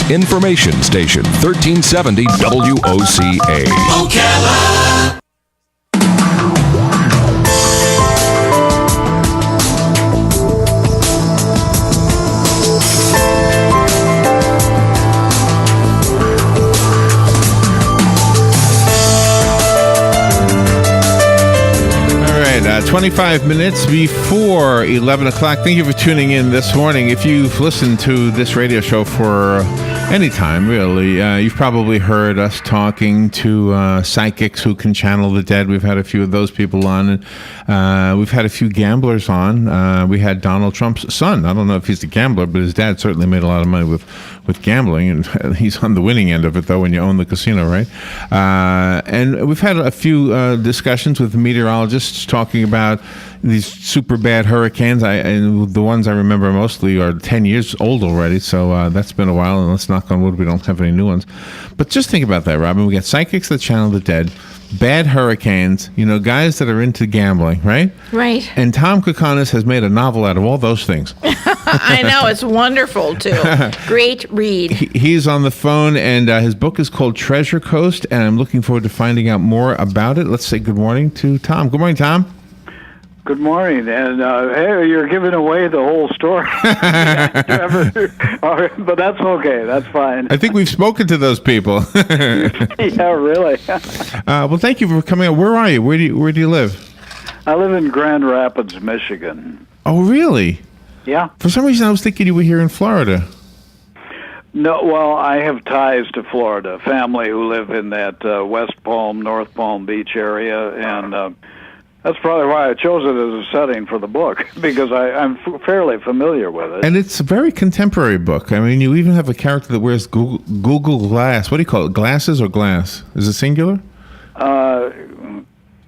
Information Station, 1370 WOCA. WOCA. All right, 25 minutes before 11 o'clock. Thank you for tuning in this morning. If you've listened to this radio show for any time, really, you've probably heard us talking to psychics who can channel the dead. We've had a few of those people on. And, we've had a few gamblers on. We had Donald Trump's son. I don't know if he's a gambler, but his dad certainly made a lot of money with gambling. And he's on the winning end of it, though, when you own the casino, right? And we've had a few discussions with meteorologists talking about these super bad hurricanes. And the ones I remember mostly are 10 years old already, so that's been a while, and let's knock on wood we don't have any new ones. But just think about that, Robin. We got psychics that channel the dead, bad hurricanes, guys that are into gambling, right? Right. And Tom Kakonis has made a novel out of all those things. I know, it's wonderful, too. Great read. He's on the phone, and his book is called Treasure Coast, and I'm looking forward to finding out more about it. Let's say good morning to Tom. Good morning, Tom. Good morning, and hey, you're giving away the whole story. But that's okay. That's fine. I think we've spoken to those people. Yeah, really. Well, thank you for coming out. Where are you? Where do you live? I live in Grand Rapids, Michigan. Oh, really? Yeah. For some reason, I was thinking you were here in Florida. No, well, I have ties to Florida. Family who live in that West Palm, North Palm Beach area, and that's probably why I chose it as a setting for the book, because I'm fairly familiar with it. And it's a very contemporary book. I mean, you even have a character that wears Google Glass. What do you call it? Glasses or glass? Is it singular?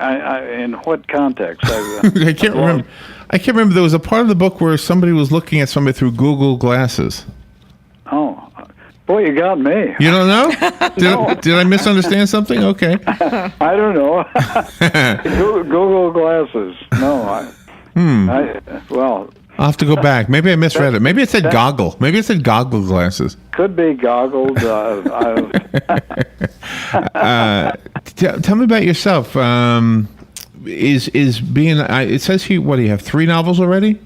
In what context? I can't remember. I can't remember. There was a part of the book where somebody was looking at somebody through Google Glasses. Oh. Boy, you got me. You don't know? Did I misunderstand something? Okay. I don't know. Google Glasses. No. Well. I'll have to go back. Maybe I misread it. Maybe it said goggle. Maybe it said goggle glasses. Could be goggled. Tell me about yourself. Is being? It says here. What do you have? 3 novels already?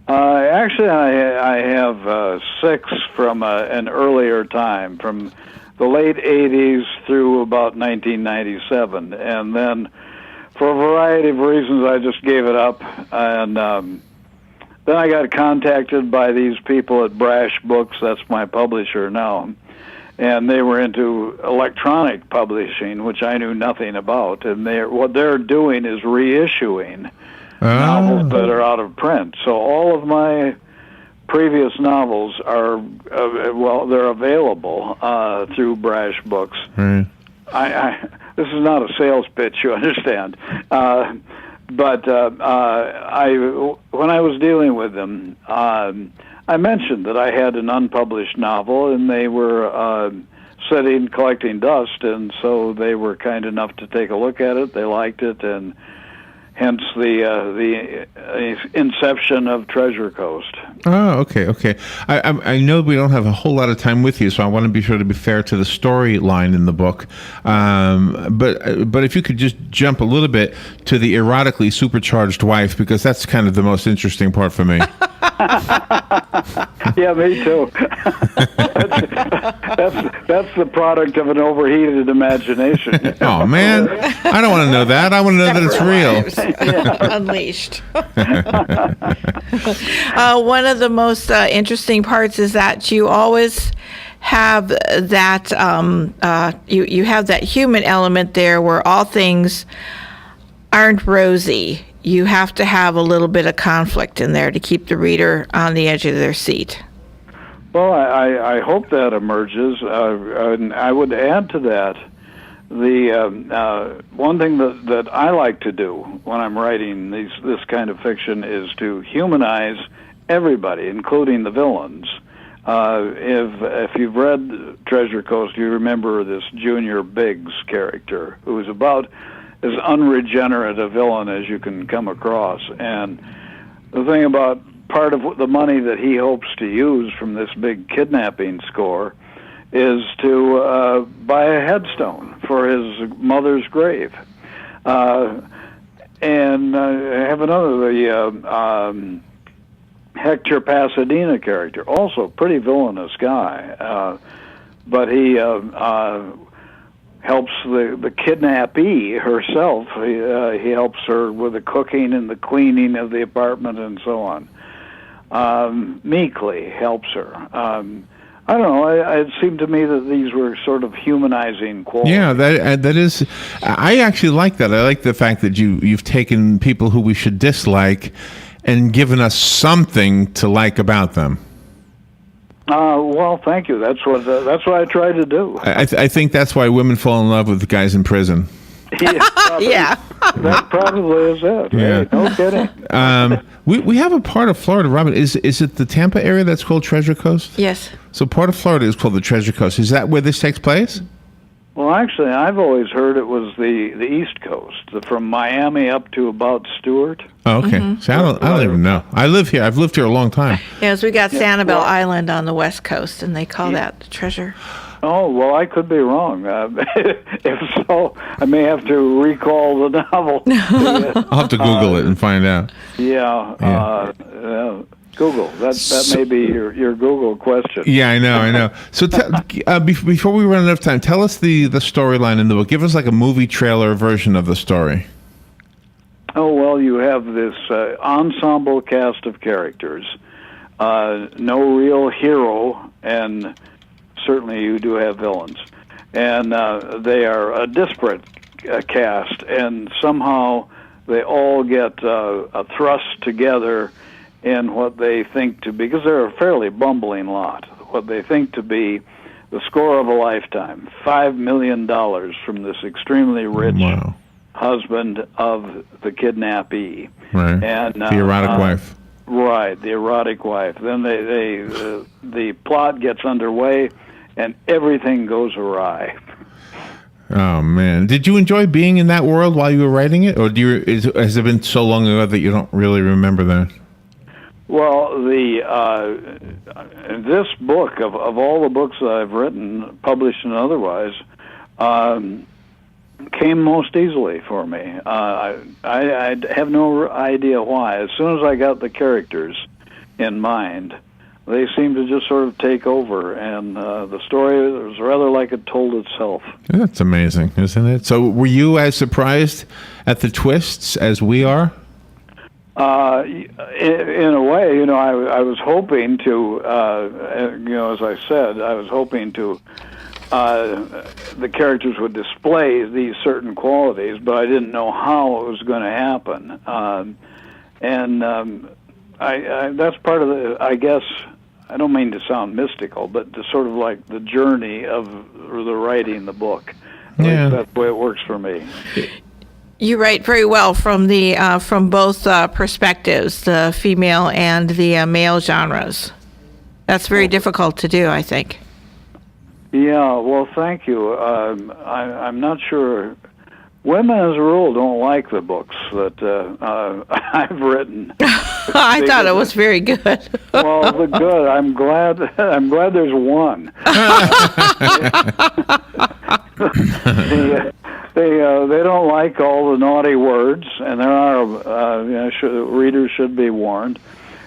Actually, I have 6 from an earlier time, from the late 80s through about 1997. And then, for a variety of reasons, I just gave it up. And then I got contacted by these people at Brash Books. That's my publisher now. And they were into electronic publishing, which I knew nothing about. And what they're doing is reissuing novels that are out of print. So all of my previous novels are, they're available through Brash Books. Right. This is not a sales pitch, you understand. But when I was dealing with them, I mentioned that I had an unpublished novel, and they were sitting collecting dust, and so they were kind enough to take a look at it. They liked it, and hence the inception of Treasure Coast. Oh, okay. I know we don't have a whole lot of time with you, so I want to be sure to be fair to the storyline in the book. But if you could just jump a little bit to the erotically supercharged wife, because that's kind of the most interesting part for me. Yeah, me too. That's the product of an overheated imagination. Oh man, I don't want to know that. I want to know that it's real. Unleashed. One of the most interesting parts is that you always have that you have that human element there, where all things aren't rosy. You have to have a little bit of conflict in there to keep the reader on the edge of their seat. Well, I hope that emerges. And I would add to that, the one thing that I like to do when I'm writing this kind of fiction is to humanize everybody, including the villains. If you've read Treasure Coast, you remember this Junior Biggs character, who is about as unregenerate a villain as you can come across. And the thing about part of the money that he hopes to use from this big kidnapping score is to buy a headstone for his mother's grave. And I have another, the Hector Pasadena character, also pretty villainous guy, but he helps the kidnappee herself. He helps her with the cooking and the cleaning of the apartment and so on. Meekly helps her. I don't know. It seemed to me that these were sort of humanizing qualities. Yeah, that is. I actually like that. I like the fact that you've taken people who we should dislike and given us something to like about them. Well, thank you. That's what I try to do. I think that's why women fall in love with the guys in prison. Yeah. That probably is it. Yeah. Hey, no kidding. We have a part of Florida, Robin. Is it the Tampa area that's called Treasure Coast? Yes. So part of Florida is called the Treasure Coast. Is that where this takes place? Well, actually, I've always heard it was the East Coast, from Miami up to about Stewart. Oh, okay. See, I don't even know. I live here. I've lived here a long time. Yes, we got Sanibel Island on the West Coast, and they call that Treasure. Oh, well, I could be wrong. If so, I may have to recall the novel. I'll have to Google it and find out. Yeah. Google. That may be your Google question. Yeah, I know. So before we run out of time, tell us the storyline in the book. Give us like a movie trailer version of the story. Oh, well, you have this ensemble cast of characters. No real hero, and certainly you do have villains. And they are a disparate cast, and somehow they all get thrust together in what they think to be, because they're a fairly bumbling lot, what they think to be the score of a lifetime, $5 million from this extremely rich husband of the kidnappee. Right. And the erotic wife. Right, the erotic wife. Then the plot gets underway, and everything goes awry. Oh man! Did you enjoy being in that world while you were writing it, or has it been so long ago that you don't really remember that? Well, this book of all the books that I've written, published and otherwise, came most easily for me. I have no idea why. As soon as I got the characters in mind, they seemed to just sort of take over, and the story was rather like it told itself. That's amazing, isn't it? So were you as surprised at the twists as we are? In a way, I was hoping to, as I said, I was hoping to, the characters would display these certain qualities, but I didn't know how it was going to happen. That's part of the, I guess, I don't mean to sound mystical, but the sort of like the journey of the writing the book. Yeah. That's the way it works for me. You write very well from both perspectives, the female and the male genres. That's very difficult to do, I think. Yeah, well, thank you. I'm not sure. Women, as a rule, don't like the books that I've written. I thought it was very good. Well, the good. I'm glad there's one. They don't like all the naughty words, and there are readers should be warned,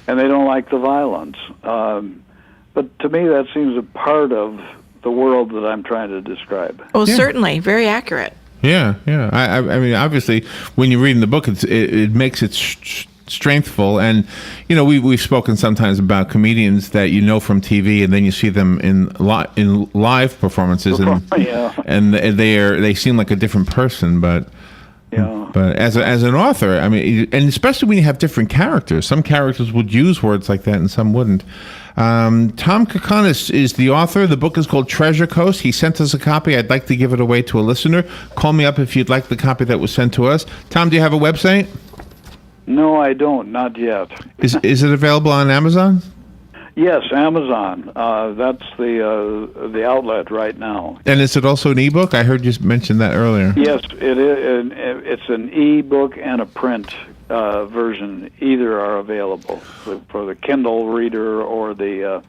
and they don't like the violence. But to me, that seems a part of the world that I'm trying to describe. Oh, certainly, very accurate. Yeah. I mean, obviously, when you're reading the book, it makes it strengthful, and we've spoken sometimes about comedians that from TV, and then you see them in live performances, and they seem like a different person, but. Yeah. But as an author, I mean, and especially when you have different characters, some characters would use words like that and some wouldn't. Tom Kakonis is the author. The book is called Treasure Coast. He sent us a copy. I'd like to give it away to a listener. Call me up if you'd like the copy that was sent to us. Tom, do you have a website? No, I don't. Not yet. Is it available on Amazon? Yes, Amazon. That's the outlet right now. And is it also an ebook? I heard you mention that earlier. Yes, it is. It's an ebook and a print version. Either are available for the Kindle reader or the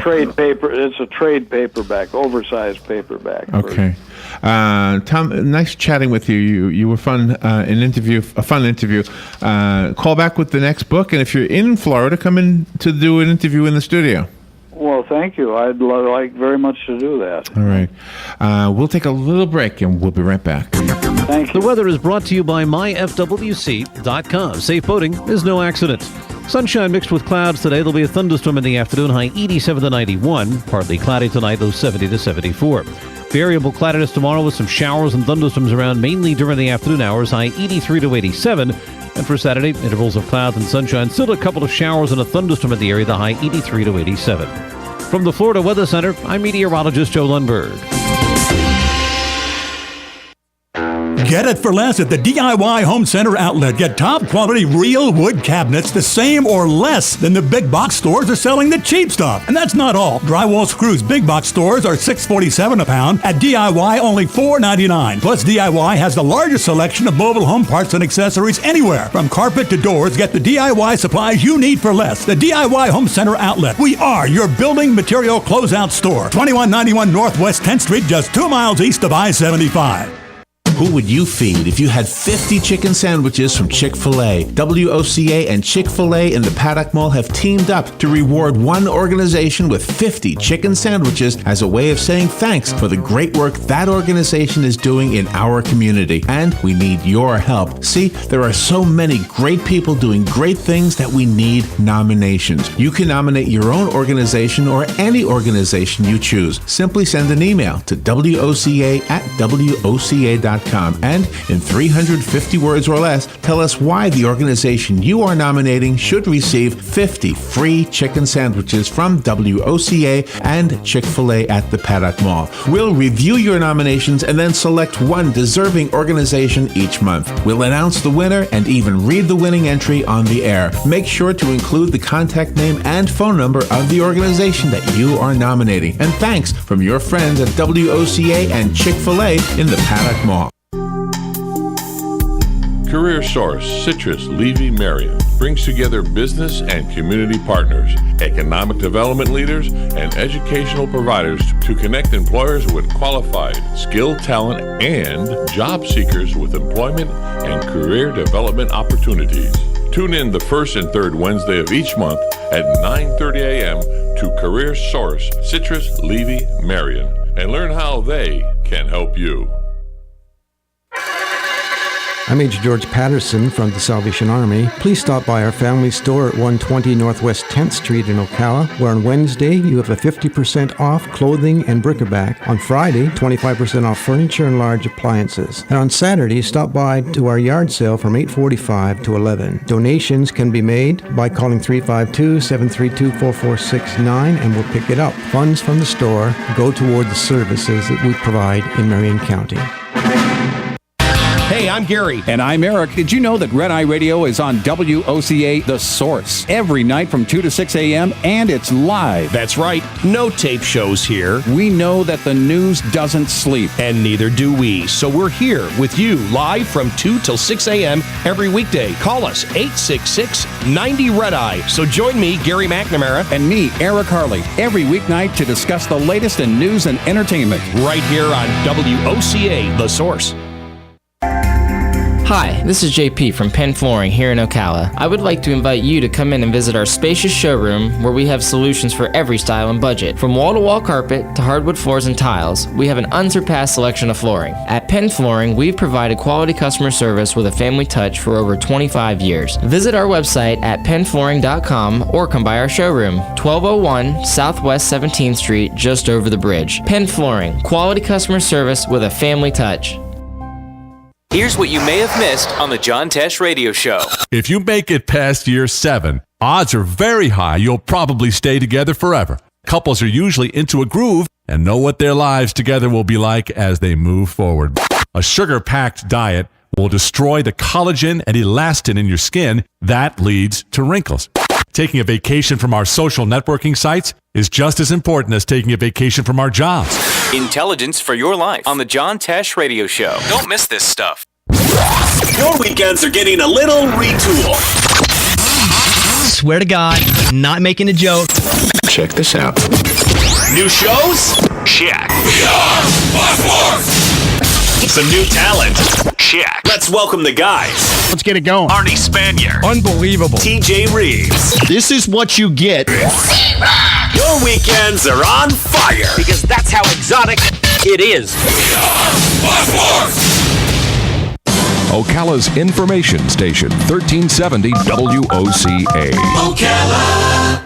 trade paper. It's a trade paperback, oversized paperback. Okay. Tom, nice chatting with you. You were fun. A fun interview. Call back with the next book, and if you're in Florida, come in to do an interview in the studio. Well, thank you. I'd like very much to do that. All right. We'll take a little break, and we'll be right back. Thank you. The weather is brought to you by myfwc.com. Safe boating is no accident. Sunshine mixed with clouds today. There'll be a thunderstorm in the afternoon, high 87 to 91. Partly cloudy tonight, low 70 to 74. Variable cloudiness tomorrow with some showers and thunderstorms around mainly during the afternoon hours, high 83 to 87. And for Saturday, intervals of clouds and sunshine. Still a couple of showers and a thunderstorm in the area, the high 83 to 87. From the Florida Weather Center, I'm meteorologist Joe Lundberg. Get it for less at the DIY Home Center outlet. Get top quality real wood cabinets the same or less than the big box stores are selling the cheap stuff. And that's not all. Drywall screws big box stores are $6.47 a pound. At DIY, only $4.99. Plus, DIY has the largest selection of mobile home parts and accessories anywhere. From carpet to doors, get the DIY supplies you need for less. The DIY Home Center outlet. We are your building material closeout store. 2191 Northwest 10th Street, just 2 miles east of I-75. Who would you feed if you had 50 chicken sandwiches from Chick-fil-A? WOCA and Chick-fil-A in the Paddock Mall have teamed up to reward one organization with 50 chicken sandwiches as a way of saying thanks for the great work that organization is doing in our community. And we need your help. See, there are so many great people doing great things that we need nominations. You can nominate your own organization or any organization you choose. Simply send an email to WOCA@WOCA.com. And in 350 words or less, tell us why the organization you are nominating should receive 50 free chicken sandwiches from WOCA and Chick-fil-A at the Paddock Mall. We'll review your nominations and then select one deserving organization each month. We'll announce the winner and even read the winning entry on the air. Make sure to include the contact name and phone number of the organization that you are nominating. And thanks from your friends at WOCA and Chick-fil-A in the Paddock Mall. Career Source Citrus Levy Marion brings together business and community partners, economic development leaders, and educational providers to connect employers with qualified, skilled talent and job seekers with employment and career development opportunities. Tune in the first and third Wednesday of each month at 9:30 a.m. to Career Source Citrus Levy Marion and learn how they can help you. I'm Major George Patterson from the Salvation Army. Please stop by our family store at 120 Northwest 10th Street in Ocala, where on Wednesday you have a 50% off clothing and bric-a-brac. On Friday, 25% off furniture and large appliances. And on Saturday, stop by to our yard sale from 8:45 to 11. Donations can be made by calling 352-732-4469 and we'll pick it up. Funds from the store go toward the services that we provide in Marion County. Hey, I'm Gary. And I'm Eric. Did you know that Red Eye Radio is on WOCA The Source every night from 2 to 6 a.m. and it's live? That's right. No tape shows here. We know that the news doesn't sleep. And neither do we. So we're here with you live from 2 till 6 a.m. every weekday. Call us 866-90-RED-EYE. So join me, Gary McNamara. And me, Eric Harley, every weeknight to discuss the latest in news and entertainment. Right here on WOCA The Source. Hi, this is JP from Penn Flooring here in Ocala. I would like to invite you to come in and visit our spacious showroom where we have solutions for every style and budget. From wall-to-wall carpet to hardwood floors and tiles, we have an unsurpassed selection of flooring. At Penn Flooring, we've provided quality customer service with a family touch for over 25 years. Visit our website at pennflooring.com or come by our showroom, 1201 Southwest 17th Street, just over the bridge. Penn Flooring, quality customer service with a family touch. Here's what you may have missed on the John Tesh Radio Show. If you make it past year 7, odds are very high you'll probably stay together forever. Couples are usually into a groove and know what their lives together will be like as they move forward. A sugar-packed diet will destroy the collagen and elastin in your skin. That leads to wrinkles. Taking a vacation from our social networking sites is just as important as taking a vacation from our jobs. Intelligence for your life on the John Tesh Radio Show. Don't miss this stuff. Your weekends are getting a little retooled. Swear to God, not making a joke. Check this out. New shows? Check. We are some new talent. Check. Let's welcome the guys. Let's get it going. Arnie Spanier. Unbelievable. TJ Reeves. This is what you get. Your weekends are on fire. Because that's how exotic it is. We are Ocala's information station, 1370 WOCA. Ocala.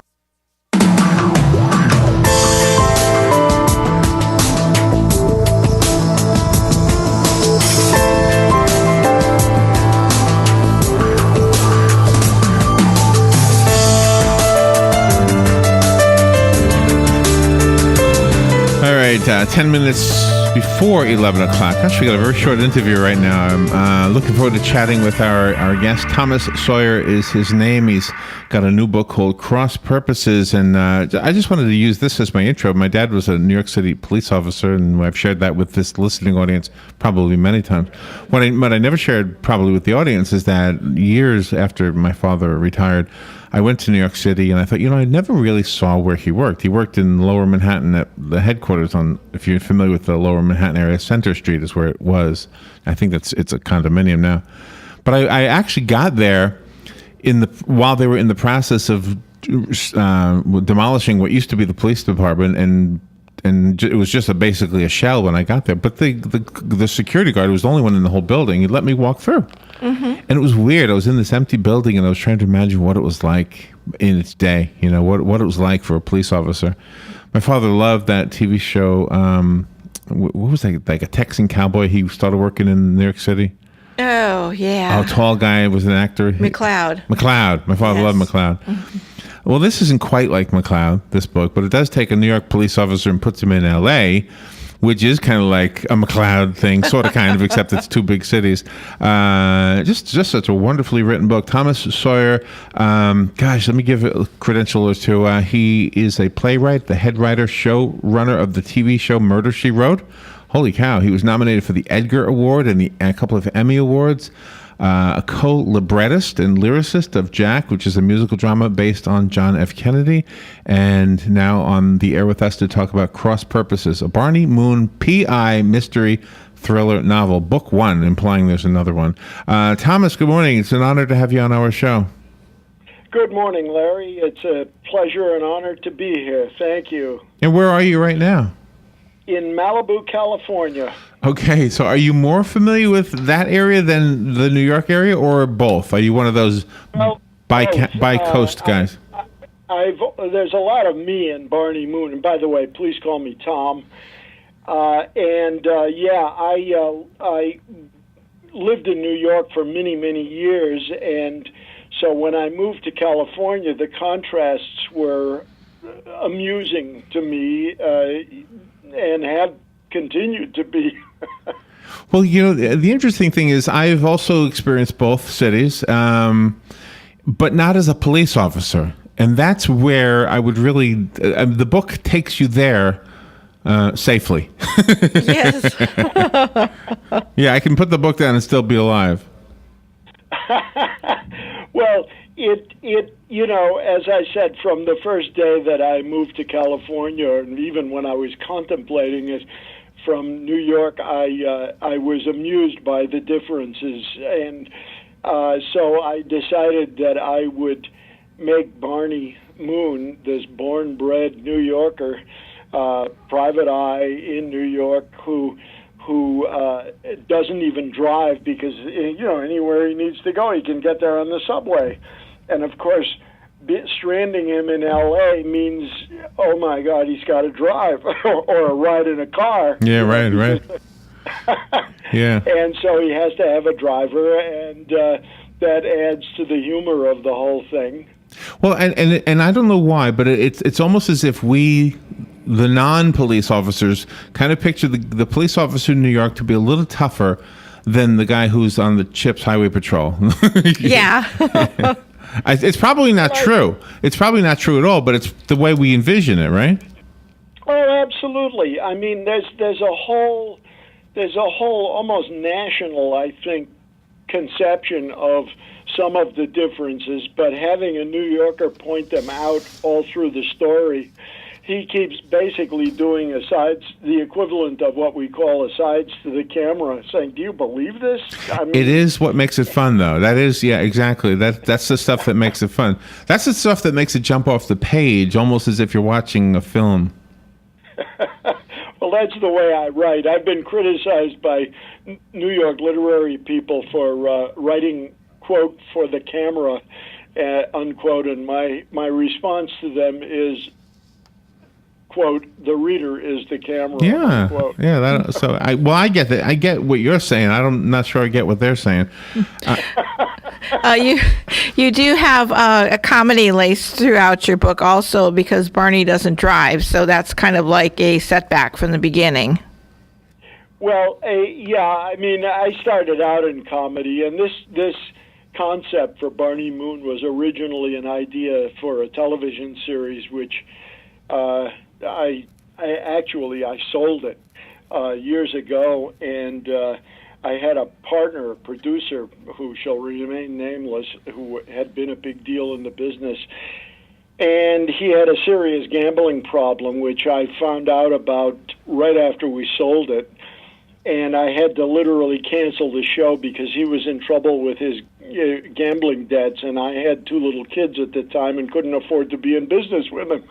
All right, 10 minutes before 11 o'clock. Gosh, we got a very short interview right now. I'm looking forward to chatting with our guest. Thomas Sawyer is his name. He's got a new book called Cross Purposes, and I just wanted to use this as my intro. My dad was a New York City police officer, and I've shared that with this listening audience probably many times. What I never shared probably with the audience is that years after my father retired, I went to New York City, and I thought, I never really saw where he worked. He worked in Lower Manhattan at the headquarters on, if you're familiar with the Lower Manhattan area, Center Street is where it was. I think it's a condominium now. But I actually got there while they were in the process of demolishing what used to be the police department, and it was just basically a shell when I got there. But the security guard was the only one in the whole building. He let me walk through. Mm-hmm. And it was weird. I was in this empty building, and I was trying to imagine what it was like in its day, what it was like for a police officer. My father loved that TV show. What was that, like a Texan cowboy? He started working in New York City. Oh, yeah. Oh, tall guy was an actor. McLeod. My father loved McLeod. Mm-hmm. Well, this isn't quite like McLeod, this book, but it does take a New York police officer and puts him in L.A., which is kind of like a McLeod thing, sort of kind of, except it's two big cities. Just such a wonderfully written book. Thomas Sawyer, let me give a credential or two. He is a playwright, the head writer, showrunner of the TV show Murder, She Wrote. Holy cow, he was nominated for the Edgar Award and a couple of Emmy Awards. A co-librettist and lyricist of Jack, which is a musical drama based on John F. Kennedy, and now on the air with us to talk about Cross Purposes, a Barney Moon PI mystery thriller novel, book one, implying there's another one. Thomas, good morning. It's an honor to have you on our show. Good morning, Larry. It's a pleasure and honor to be here. Thank you. And where are you right now? In Malibu, California. Okay, so are you more familiar with that area than the New York area, or both? Are you one of those bi-coast guys? There's a lot of me in Barney Moon, and by the way, please call me Tom. I lived in New York for many, many years, and so when I moved to California, the contrasts were amusing to me, and have continued to be. Well, the interesting thing is I've also experienced both cities, but not as a police officer. And that's where I would really, the book takes you there safely. Yes. Yeah, I can put the book down and still be alive. Well, as I said, from the first day that I moved to California, and even when I was contemplating it from New York, I was amused by the differences. And so I decided that I would make Barney Moon, this born-bred New Yorker, private eye in New York, who doesn't even drive because, anywhere he needs to go, he can get there on the subway. And, of course, stranding him in L.A. means, oh, my God, he's got to drive or a ride in a car. Yeah, right. Yeah. And so he has to have a driver, and that adds to the humor of the whole thing. Well, and I don't know why, but it's almost as if we, the non-police officers, kind of picture the police officer in New York to be a little tougher than the guy who's on the CHIPS Highway Patrol. Yeah. It's probably not true. It's probably not true at all, but it's the way we envision it, right? Oh, absolutely. I mean, there's a whole there's a whole almost national, I think, conception of some of the differences, but having a New Yorker point them out all through the story, he keeps basically doing asides, the equivalent of what we call asides to the camera, saying, "Do you believe this?" I mean, It is what makes it fun, though. That is, yeah, exactly. That's the stuff that makes it fun. That's the stuff that makes it jump off the page, almost as if you're watching a film. Well, that's the way I write. I've been criticized by New York literary people for writing, quote, for the camera, unquote, and my response to them is, quote, the reader is the camera. Yeah, unquote. yeah. I get that. I get what you're saying. I'm not sure I get what they're saying. You do have a comedy laced throughout your book also, because Barney doesn't drive, so that's kind of like a setback from the beginning. Well, yeah, I mean, I started out in comedy, and this concept for Barney Moon was originally an idea for a television series, which I sold it years ago, and I had a partner, a producer, who shall remain nameless, who had been a big deal in the business, and he had a serious gambling problem, which I found out about right after we sold it, and I had to literally cancel the show because he was in trouble with his gambling debts, and I had 2 little kids at the time and couldn't afford to be in business with him.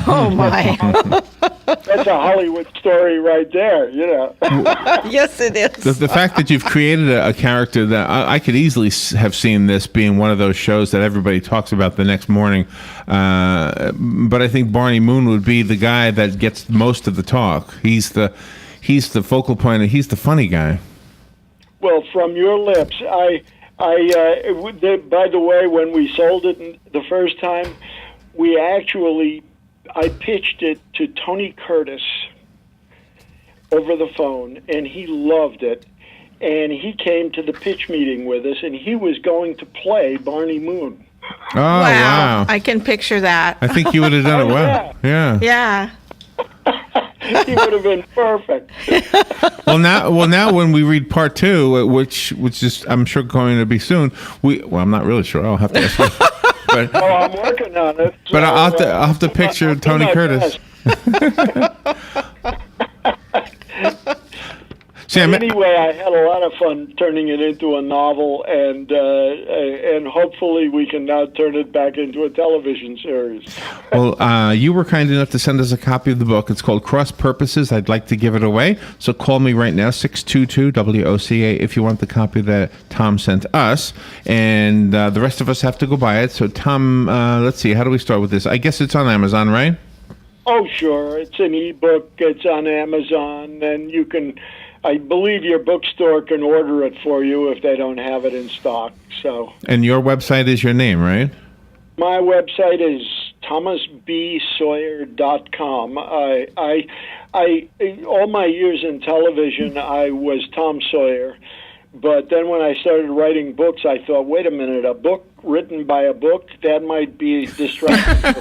Oh, my. That's a Hollywood story right there, you know. Yes, it is. The fact that you've created a character that I could easily have seen this being one of those shows that everybody talks about the next morning, but I think Barney Moon would be the guy that gets most of the talk. He's the focal point, and he's the funny guy. Well, from your lips, by the way, when we sold it the first time, I pitched it to Tony Curtis over the phone, and he loved it. And he came to the pitch meeting with us, and he was going to play Barney Moon. Oh, wow. I can picture that. I think you would have done it well. Yeah. Yeah. He would have been perfect. Well, now when we read part 2, which is I'm sure going to be soon, I'm not really sure. I'll have to ask you. But, I'm working on it. But I'll have to picture Tony Curtis. Anyway, I had a lot of fun turning it into a novel, and hopefully we can now turn it back into a television series. Well, you were kind enough to send us a copy of the book. It's called Cross Purposes. I'd like to give it away. So call me right now, 622-WOCA, if you want the copy that Tom sent us. And the rest of us have to go buy it. So, Tom, let's see. How do we start with this? I guess it's on Amazon, right? Oh, sure. It's an ebook. It's on Amazon, and you can... I believe your bookstore can order it for you if they don't have it in stock. So. And your website is your name, right? My website is thomasbsawyer.com. I all my years in television, I was Tom Sawyer. But then when I started writing books, I thought, wait a minute, a book written by a book? That might be distracting.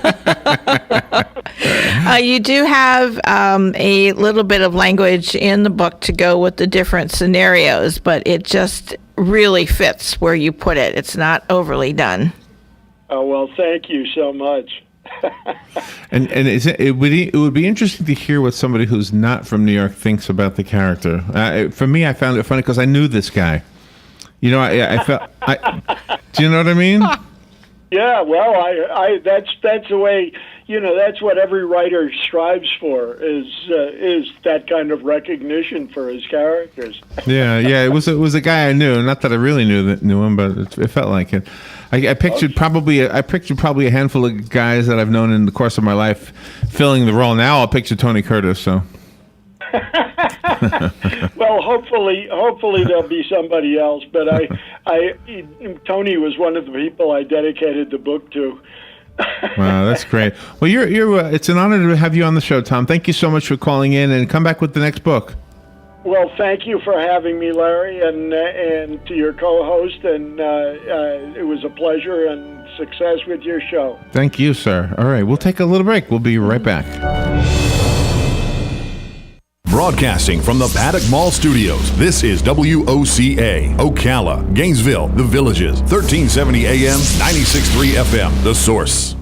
You do have a little bit of language in the book to go with the different scenarios, but it just really fits where you put it. It's not overly done. Oh, well, thank you so much. And it would be interesting to hear what somebody who's not from New York thinks about the character. For me, I found it funny because I knew this guy. You know, I felt. Do you know what I mean? Yeah, well, that's the way. You know, that's what every writer strives for is that kind of recognition for his characters. Yeah. It was a guy I knew. Not that I really knew him, but it felt like it. I pictured probably a handful of guys that I've known in the course of my life filling the role. Now I'll picture Tony Curtis. So. Well, hopefully there'll be somebody else. But Tony was one of the people I dedicated the book to. Wow, that's great. Well, it's an honor to have you on the show, Tom. Thank you so much for calling in, and come back with the next book. Well, thank you for having me, Larry, and to your co-host, and it was a pleasure and success with your show. Thank you, sir. All right, we'll take a little break. We'll be right back. Broadcasting from the Paddock Mall Studios, this is WOCA, Ocala, Gainesville, The Villages, 1370 AM, 96.3 FM, The Source.